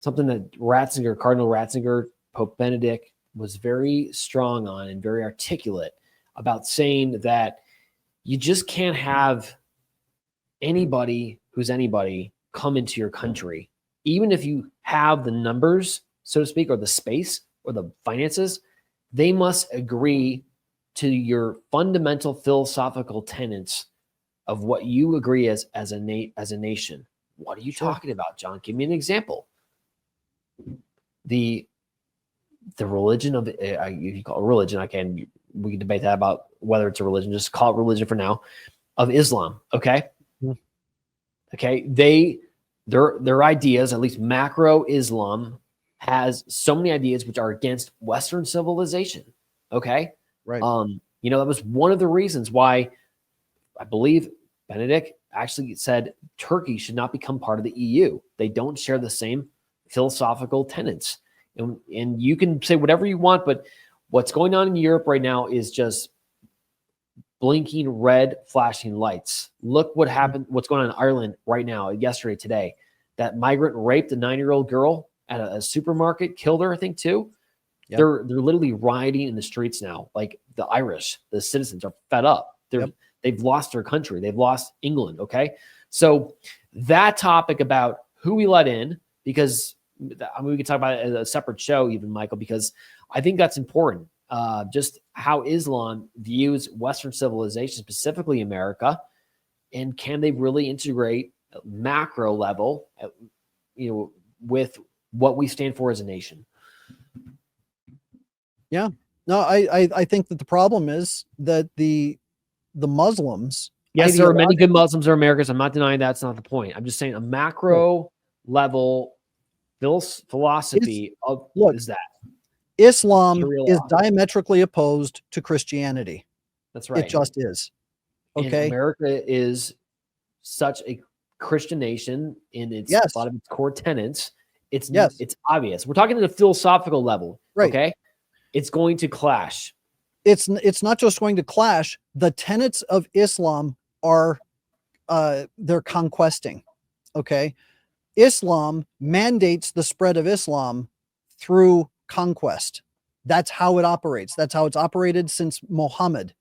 something that Cardinal Ratzinger, Pope Benedict was very strong on and very articulate about, saying that you just can't have anybody who's anybody come into your country, even if you have the numbers, so to speak, or the space or the finances. They must agree to your fundamental philosophical tenets of what you agree as a nation. What are you talking about, John? Give me an example. The religion of you call it religion. We can debate that about whether it's a religion. Just call it religion for now. Of Islam, okay? Okay, their ideas, at least macro Islam, has so many ideas which are against Western civilization. Okay, right. That was one of the reasons why I believe Benedict actually said Turkey should not become part of the EU. They don't share the same philosophical tenets. And you can say whatever you want, but what's going on in Europe right now is just blinking red flashing lights. Look what happened, what's going on in Ireland right now, yesterday, today. That migrant raped a 9-year-old girl at a supermarket, killed her, I think, too. Yep. They're literally rioting in the streets now. Like the Irish, the citizens are fed up. They've lost their country. They've lost England, okay? So that topic about who we let in, because we could talk about it as a separate show even, Michael, because I think that's important. Just how Islam views Western civilization, specifically America, and can they really integrate at macro level, with what we stand for as a nation? Yeah, no, I think that the problem is that the Muslims. Yes, there are many good Muslims or Americans. I'm not denying that's not the point. I'm just saying a macro level philosophy is that Islam is diametrically opposed to Christianity. That's right. It just is. Okay. And America is such a Christian nation in its a lot of its core tenets. It's obvious. We're talking at a philosophical level. Right. Okay. It's going to clash. It's not just going to clash. The tenets of Islam are they're conquesting. Okay. Islam mandates the spread of Islam through conquest. That's how it operates. That's how it's operated since Muhammad.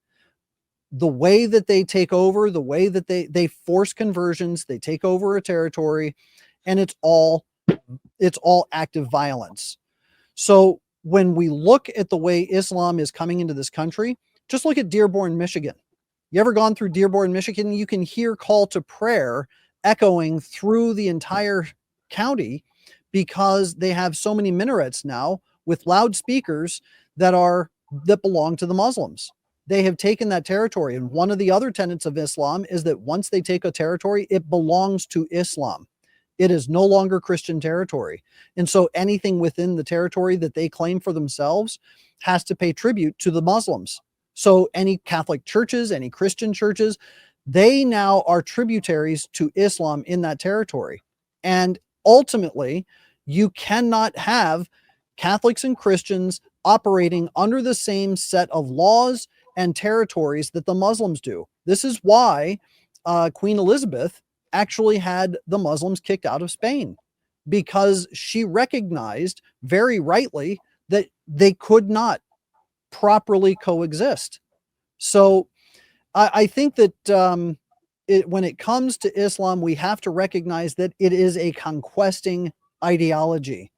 The way that they take over, the way that they force conversions, they take over a territory, and it's all active violence. So when we look at the way Islam is coming into this country, just look at Dearborn, Michigan. You ever gone through Dearborn, Michigan? You can hear call to prayer echoing through the entire county because they have so many minarets now with loudspeakers that belong to the Muslims. They have taken that territory. And one of the other tenets of Islam is that once they take a territory, it belongs to Islam. It is no longer Christian territory. And so anything within the territory that they claim for themselves has to pay tribute to the Muslims. So any Catholic churches, any Christian churches, they now are tributaries to Islam in that territory. And ultimately, you cannot have Catholics and Christians operating under the same set of laws and territories that the Muslims do. This is why Queen Elizabeth actually had the Muslims kicked out of Spain, because she recognized very rightly that they could not properly coexist. So I think that when it comes to Islam, we have to recognize that it is a conquesting ideology.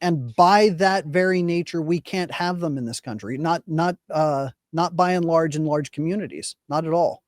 And by that very nature, we can't have them in this country, not by and large in large communities, not at all.